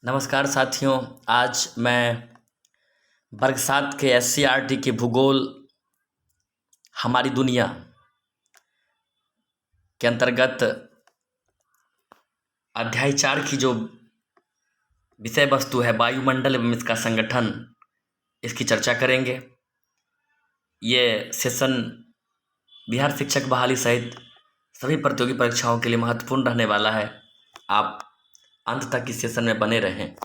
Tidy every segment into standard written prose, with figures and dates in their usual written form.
नमस्कार साथियों। आज मैं वर्ग 7 के SCERT के भूगोल हमारी दुनिया के अंतर्गत अध्याय 4 की जो विषय वस्तु है वायुमंडल एवं इसका संगठन, इसकी चर्चा करेंगे। ये सेशन बिहार शिक्षक बहाली सहित सभी प्रतियोगी परीक्षाओं के लिए महत्वपूर्ण रहने वाला है। आप अंत तक इस सेशन में बने रहें।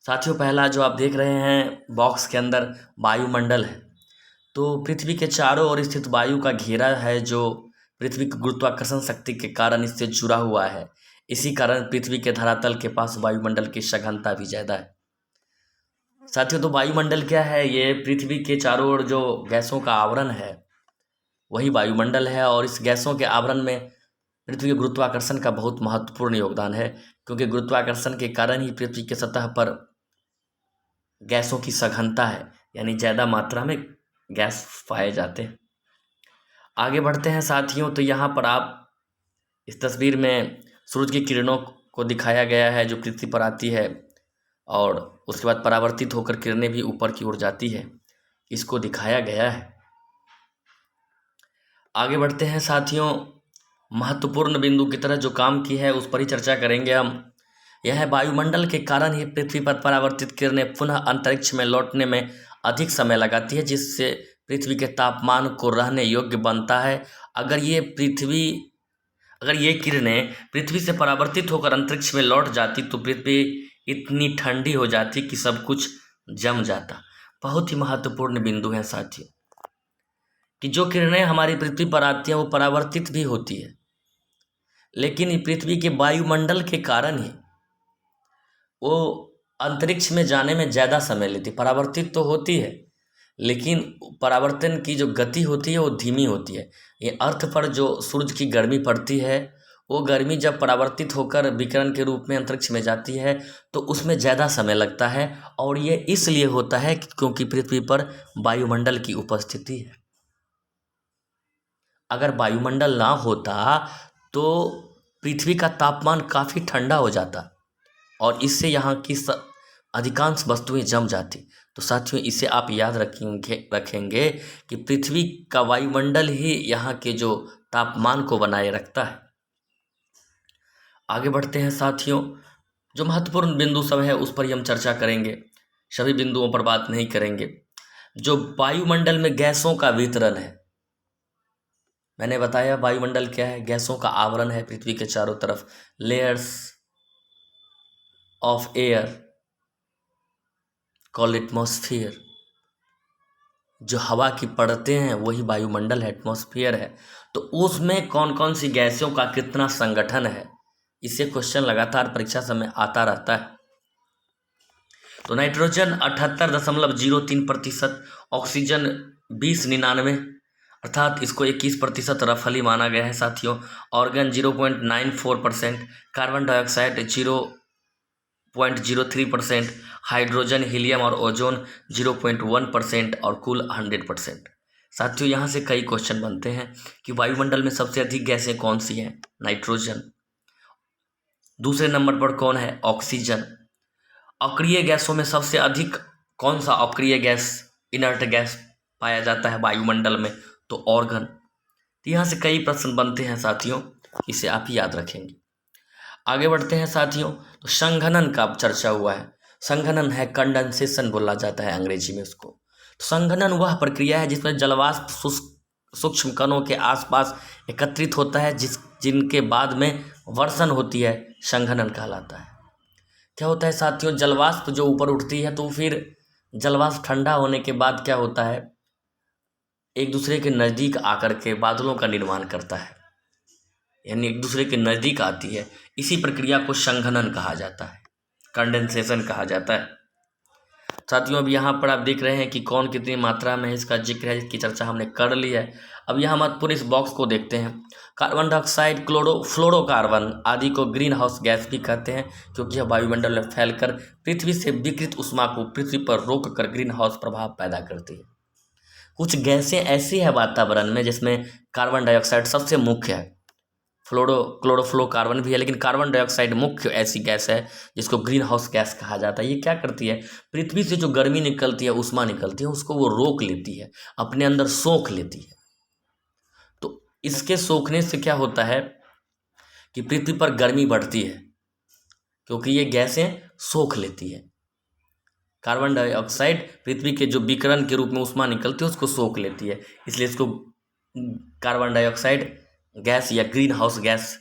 साथियों, पहला जो आप देख रहे हैं बॉक्स के अंदर वायुमंडल है। तो पृथ्वी के चारों ओर स्थित वायु का घेरा है जो पृथ्वी की गुरुत्वाकर्षण शक्ति के कारण इससे जुड़ा हुआ है। इसी कारण पृथ्वी के धरातल के पास वायुमंडल की सघनता भी ज़्यादा है। साथियों, तो वायुमंडल क्या है? ये पृथ्वी के चारों ओर जो गैसों का आवरण है वही वायुमंडल है, और इस गैसों के आवरण में पृथ्वी के गुरुत्वाकर्षण का बहुत महत्वपूर्ण योगदान है, क्योंकि गुरुत्वाकर्षण के कारण ही पृथ्वी की सतह पर गैसों की सघनता है, यानी ज़्यादा मात्रा में गैस पाए जाते हैं। आगे बढ़ते हैं साथियों। तो यहाँ पर आप इस तस्वीर में सूरज की किरणों को दिखाया गया है जो पृथ्वी पर आती है और उसके बाद परावर्तित होकर किरणें भी ऊपर की ओर जाती है, इसको दिखाया गया है। आगे बढ़ते हैं साथियों। महत्वपूर्ण बिंदु की तरह जो काम की है उस पर ही चर्चा करेंगे हम। यह है वायुमंडल के कारण ही पृथ्वी पर परावर्तित किरणें पुनः अंतरिक्ष में लौटने में अधिक समय लगाती है, जिससे पृथ्वी के तापमान को रहने योग्य बनता है। अगर ये किरणें पृथ्वी से परावर्तित होकर अंतरिक्ष में लौट जाती तो पृथ्वी इतनी ठंडी हो जाती कि सब कुछ जम जाता। बहुत ही महत्वपूर्ण बिंदु है साथियों कि जो किरणें हमारी पृथ्वी पर आती हैं वो परावर्तित भी होती है, लेकिन पृथ्वी के वायुमंडल के कारण ही वो अंतरिक्ष में जाने में ज़्यादा समय लेती। परावर्तित तो होती है, लेकिन परावर्तन की जो गति होती है वो धीमी होती है। ये अर्थ पर जो सूरज की गर्मी पड़ती है, वो गर्मी जब परावर्तित होकर विकिरण के रूप में अंतरिक्ष में जाती है तो उसमें ज़्यादा समय लगता है, और ये इसलिए होता है क्योंकि पृथ्वी पर वायुमंडल की उपस्थिति है। अगर वायुमंडल ना होता तो पृथ्वी का तापमान काफ़ी ठंडा हो जाता और इससे यहाँ की अधिकांश वस्तुएं जम जाती। तो साथियों, इसे आप याद रखेंगे कि पृथ्वी का वायुमंडल ही यहाँ के जो तापमान को बनाए रखता है। आगे बढ़ते हैं साथियों। जो महत्वपूर्ण बिंदु सब है उस पर ही हम चर्चा करेंगे, सभी बिंदुओं पर बात नहीं करेंगे। जो वायुमंडल में गैसों का वितरण है, मैंने बताया वायुमंडल क्या है? गैसों का आवरण है पृथ्वी के चारों तरफ, layers of air called atmosphere. जो हवा की परतें हैं वही वायुमंडल है, एटमॉस्फेयर है। तो उसमें कौन कौन सी गैसों का कितना संगठन है, इससे क्वेश्चन लगातार परीक्षा समय आता रहता है। तो नाइट्रोजन 78.03%, ऑक्सीजन 20.99, अर्थात इसको 21% रफली माना गया है साथियों। Organ 0.94%, carbon dioxide 0.03%, hydrogen, helium और ओजोन 0.1% और कुल 100%। साथियों, यहाँ से कई क्वेश्चन बनते हैं कि वायुमंडल में सबसे अधिक गैसें कौन सी हैं? नाइट्रोजन। दूसरे नंबर पर कौन है? ऑक्सीजन। अक्रिय गैसों में सबसे अधिक कौन सा अक्रिय गैस, इनर्ट गैस पाया जाता है वायुमंडल में? तो ऑर्गन। तो यहाँ से कई प्रश्न बनते हैं साथियों, इसे आप ही याद रखेंगे। आगे बढ़ते हैं साथियों। तो संघनन का चर्चा हुआ है। संघनन है, कंडेंसेशन बोला जाता है अंग्रेजी में उसको। तो संघनन वह प्रक्रिया है जिसमें जलवाष्प सूक्ष्म कणों के आसपास एकत्रित होता है, जिनके बाद में वर्षण होती है, संघनन कहलाता है। क्या होता है साथियों? जलवाष्प जो ऊपर उठती है तो फिर जलवाष्प ठंडा होने के बाद क्या होता है, एक दूसरे के नज़दीक आकर के बादलों का निर्माण करता है, यानी एक दूसरे के नज़दीक आती है। इसी प्रक्रिया को संघनन कहा जाता है, कंडेंसेशन कहा जाता है। साथियों, अब यहाँ पर आप देख रहे हैं कि कौन कितनी मात्रा में इसका जिक्र है, इसकी चर्चा हमने कर ली है। अब यहाँ महत्वपूर्ण इस बॉक्स को देखते हैं। कार्बन डाइऑक्साइड, फ्लोरोकार्बन आदि को ग्रीन हाउस गैस भी कहते हैं, क्योंकि यह वायुमंडल में फैलकर पृथ्वी से विकिरित ऊष्मा को पृथ्वी पर रोक कर ग्रीन हाउस प्रभाव पैदा करती है। कुछ गैसें ऐसी है वातावरण में जिसमें कार्बन डाइऑक्साइड सबसे मुख्य है, क्लोरोफ्लोरोकार्बन भी है, लेकिन कार्बन डाइऑक्साइड मुख्य ऐसी गैस है जिसको ग्रीन हाउस गैस कहा जाता है। ये क्या करती है, पृथ्वी से जो गर्मी निकलती है, ऊष्मा निकलती है, उसको वो रोक लेती है, अपने अंदर सोख लेती है। तो इसके सोखने से क्या होता है कि पृथ्वी पर गर्मी बढ़ती है, क्योंकि ये गैसें सोख लेती है। कार्बन डाइऑक्साइड पृथ्वी के जो विकिरण के रूप में ऊष्मा निकलती है उसको सोख लेती है, इसलिए इसको कार्बन डाइऑक्साइड गैस या ग्रीन हाउस गैस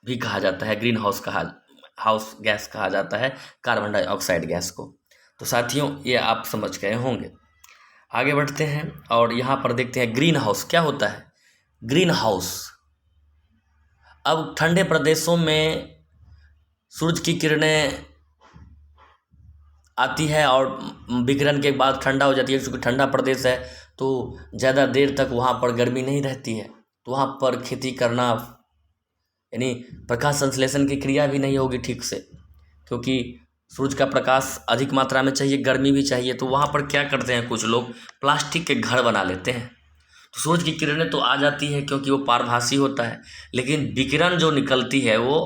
भी कहा जाता है। ग्रीन हाउस गैस कहा जाता है कार्बन डाइऑक्साइड गैस को। तो साथियों, ये आप समझ गए होंगे। आगे बढ़ते हैं और यहाँ पर देखते हैं ग्रीन हाउस क्या होता है। ग्रीन हाउस, अब ठंडे प्रदेशों में सूरज की किरणें आती है और विकिरण के बाद ठंडा हो जाती है। क्योंकि ठंडा प्रदेश है तो ज़्यादा देर तक वहाँ पर गर्मी नहीं रहती है, तो वहाँ पर खेती करना, यानी प्रकाश संश्लेषण की क्रिया भी नहीं होगी ठीक से, क्योंकि सूरज का प्रकाश अधिक मात्रा में चाहिए, गर्मी भी चाहिए। तो वहाँ पर क्या करते हैं कुछ लोग, प्लास्टिक के घर बना लेते हैं। तो सूरज की किरणें तो आ जाती है क्योंकि वो पारभासी होता है, लेकिन विकिरण जो निकलती है वो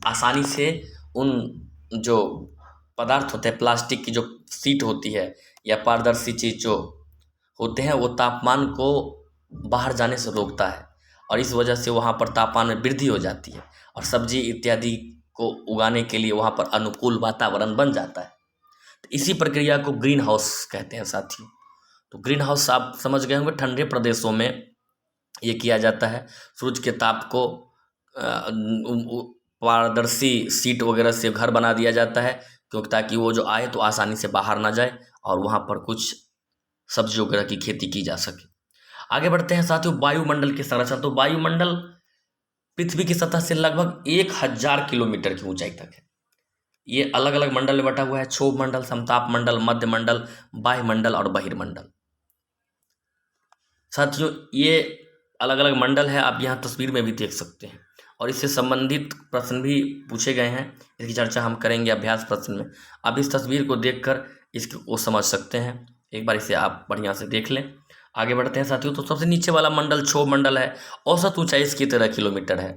आसानी से उन जो पदार्थ होते हैं, प्लास्टिक की जो शीट होती है या पारदर्शी चीज़ जो होते हैं, वो तापमान को बाहर जाने से रोकता है और इस वजह से वहाँ पर तापमान में वृद्धि हो जाती है और सब्जी इत्यादि को उगाने के लिए वहाँ पर अनुकूल वातावरण बन जाता है। तो इसी प्रक्रिया को ग्रीन हाउस कहते हैं साथियों। तो ग्रीन हाउस आप समझ गए होंगे, ठंडे प्रदेशों में ये किया जाता है। सूरज के ताप को पारदर्शी शीट वगैरह से घर बना दिया जाता है, क्योंकि ताकि वो जो आए तो आसानी से बाहर ना जाए और वहाँ पर कुछ सब्जी वगैरह की खेती की जा सके। आगे बढ़ते हैं साथियों, वायुमंडल की संरचना। तो वायुमंडल पृथ्वी की सतह से लगभग 1000 किलोमीटर की ऊंचाई तक है। ये अलग अलग मंडल में बटा हुआ है, क्षोभ मंडल, समताप मंडल, मध्य मंडल, वायुमंडल और बहिर्मंडल। साथियों, ये अलग अलग मंडल है, आप यहाँ तस्वीर में भी देख सकते हैं और इससे संबंधित प्रश्न भी पूछे गए हैं। इसकी चर्चा हम करेंगे अभ्यास प्रश्न में। अब इस तस्वीर को देखकर इसको समझ सकते हैं, एक बार इसे आप बढ़िया से देख लें। आगे बढ़ते हैं साथियों। तो सबसे नीचे वाला मंडल क्षोभ मंडल है। औसत ऊंचाई इसकी 13 किलोमीटर है।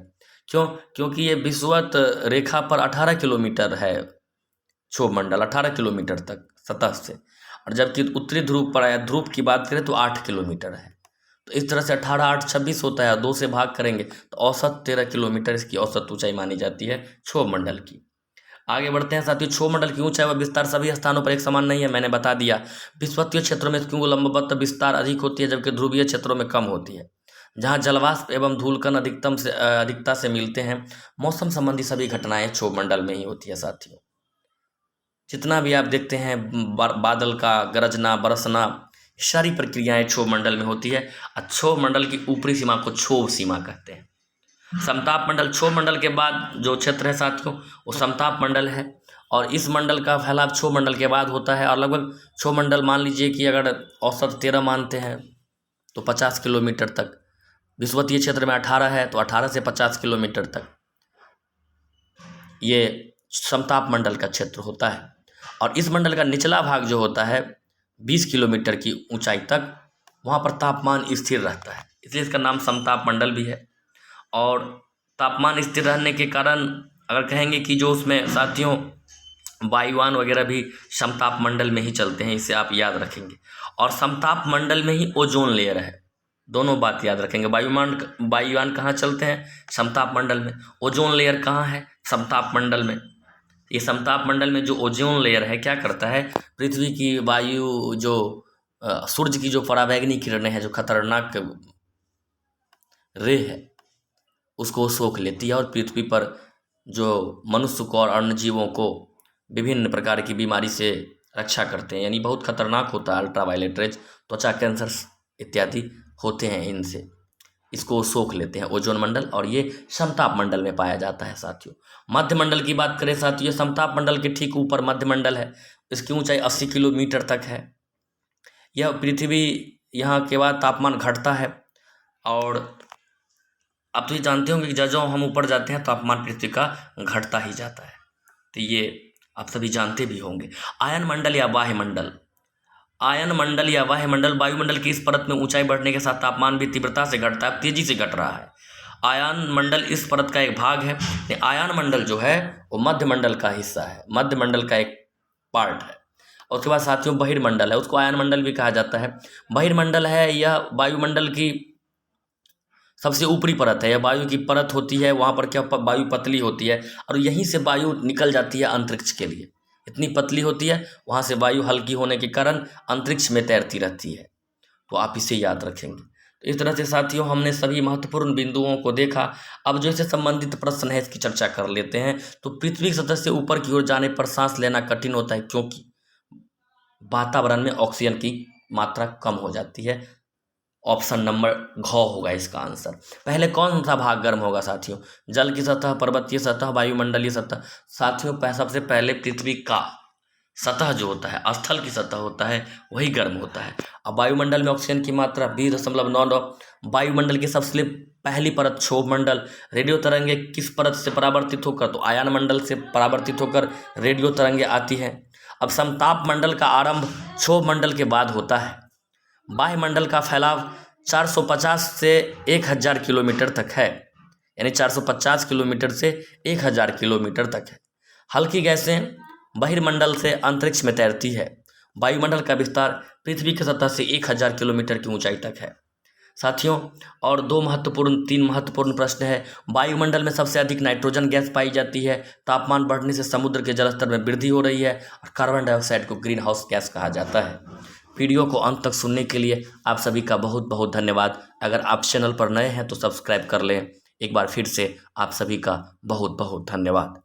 क्योंकि ये विषुवत रेखा पर 18 किलोमीटर है क्षोभ मंडल, 18 किलोमीटर तक सतह से, और जबकि उत्तरी ध्रुव पर आया ध्रुव की बात करें तो 8 किलोमीटर है। तो इस तरह से 18 8 26 होता है, 2 से भाग करेंगे तो औसत 13 किलोमीटर इसकी औसत ऊंचाई मानी जाती है क्षोभ मंडल की। आगे बढ़ते हैं साथियों। क्षोभ मंडल की ऊंचाई व विस्तार सभी स्थानों पर एक समान नहीं है, मैंने बता दिया। विषुवतीय क्षेत्रों में क्योंकि लंबवत विस्तार अधिक होती है, जबकि ध्रुवीय क्षेत्रों में कम होती है। जहाँ जलवाष्प एवं धूलकण अधिकता से मिलते हैं, मौसम संबंधी सभी घटनाएं क्षोभ मंडल में ही होती है साथियों। जितना भी आप देखते हैं बादल का गरजना, बरसना, सारी प्रक्रियाएं क्षोभ मंडल में होती है। क्षोभ मंडल की ऊपरी सीमा को क्षोभ सीमा कहते हैं। समताप मंडल, क्षोभ मंडल के बाद जो क्षेत्र है साथियों वो समताप मंडल है, और इस मंडल का फैलाव क्षोभ मंडल के बाद होता है। और लगभग क्षोभ मंडल मान लीजिए कि अगर औसत 13 मानते हैं तो 50 किलोमीटर तक, विषुवतीय क्षेत्र में 18 है तो 18 से 50 किलोमीटर तक ये समताप मंडल का क्षेत्र होता है। और इस मंडल का निचला भाग जो होता है 20 किलोमीटर की ऊंचाई तक, वहाँ पर तापमान स्थिर रहता है, इसलिए इसका नाम समताप मंडल भी है। और तापमान स्थिर रहने के कारण अगर कहेंगे कि जो उसमें साथियों वायुयान वगैरह भी समताप मंडल में ही चलते हैं, इसे आप याद रखेंगे। और समताप मंडल में ही ओजोन लेयर है, दोनों बात याद रखेंगे। वायुयान कहाँ चलते हैं? समताप मंडल में। ओजोन लेयर कहाँ है? समताप मंडल में। ये समताप मंडल में जो ओजोन लेयर है क्या करता है, पृथ्वी की वायु जो सूर्य की जो पराबैंगनी किरणें हैं, जो खतरनाक रे है, उसको सोख लेती है और पृथ्वी पर जो मनुष्य को और अन्य जीवों को विभिन्न प्रकार की बीमारी से रक्षा करते हैं। यानी बहुत खतरनाक होता है अल्ट्रावायलेट रेज, त्वचा कैंसर इत्यादि होते हैं इनसे, इसको सोख लेते हैं ओजोन मंडल, और ये समताप मंडल में पाया जाता है साथियों। मध्य मंडल की बात करें साथियों, समताप मंडल के ठीक ऊपर मध्य मंडल है, इसकी ऊंचाई 80 किलोमीटर तक है। यह पृथ्वी यहाँ के बाद तापमान घटता है, और आप तो ये जानते होंगे कि जब हम ऊपर जाते हैं तापमान पृथ्वी का घटता ही जाता है, तो ये आप सभी जानते भी होंगे। आयन मंडल या बाह्य मंडल, आयन मंडल या वायुमंडल, वायुमंडल की इस परत में ऊंचाई बढ़ने के साथ तापमान भी तीव्रता से घटता है, तेजी से घट रहा है। आयन मंडल इस परत का एक भाग है। आयन मंडल जो है वो मध्य मंडल का हिस्सा है, मध्य मंडल का एक पार्ट है। और उसके बाद साथियों बहिर्मंडल है, उसको आयन मंडल भी कहा जाता है। बहिर्मंडल है यह वायुमंडल की सबसे ऊपरी परत है, यह वायु की परत होती है। वहाँ पर क्या वायु पतली होती है और यहीं से वायु निकल जाती है अंतरिक्ष के लिए। इतनी पतली होती है, वहाँ से वायु हल्की होने के कारण अंतरिक्ष में तैरती रहती है। तो आप इसे याद रखेंगे। तो इस तरह से साथियों हमने सभी महत्वपूर्ण बिंदुओं को देखा। अब जो इससे संबंधित प्रश्न है इसकी चर्चा कर लेते हैं। तो पृथ्वी की सतह से ऊपर की ओर जाने पर सांस लेना कठिन होता है, क्योंकि वातावरण में ऑक्सीजन की मात्रा कम हो जाती है। ऑप्शन नंबर घ होगा इसका आंसर। पहले कौन सा भाग गर्म होगा साथियों? जल की सतह, पर्वतीय सतह, वायुमंडलीय सतह। साथियों सबसे पहले पृथ्वी का सतह जो होता है, स्थल की सतह होता है, वही गर्म होता है। अब वायुमंडल में ऑक्सीजन की मात्रा 20.99। वायुमंडल की सबसे पहली परत क्षोभ मंडल। रेडियो तरंगे किस परत से परावर्तित होकर? तो आयन मंडल से परावर्तित होकर रेडियो तरंगे आती हैं। अब समताप मंडल का आरंभ क्षोभ मंडल के बाद होता है। वायुमंडल का फैलाव 450 से 1000 किलोमीटर तक है, यानी 450 किलोमीटर से 1000 किलोमीटर तक है। हल्की गैसें बहिर्मंडल से अंतरिक्ष में तैरती है। वायुमंडल का विस्तार पृथ्वी की सतह से 1000 किलोमीटर की ऊंचाई तक है। साथियों और तीन महत्वपूर्ण प्रश्न है। वायुमंडल में सबसे अधिक नाइट्रोजन गैस पाई जाती है। तापमान बढ़ने से समुद्र के जलस्तर में वृद्धि हो रही है और कार्बन डाइऑक्साइड को ग्रीन हाउस गैस कहा जाता है। वीडियो को अंत तक सुनने के लिए आप सभी का बहुत बहुत धन्यवाद। अगर आप चैनल पर नए हैं तो सब्सक्राइब कर लें। एक बार फिर से आप सभी का बहुत बहुत धन्यवाद।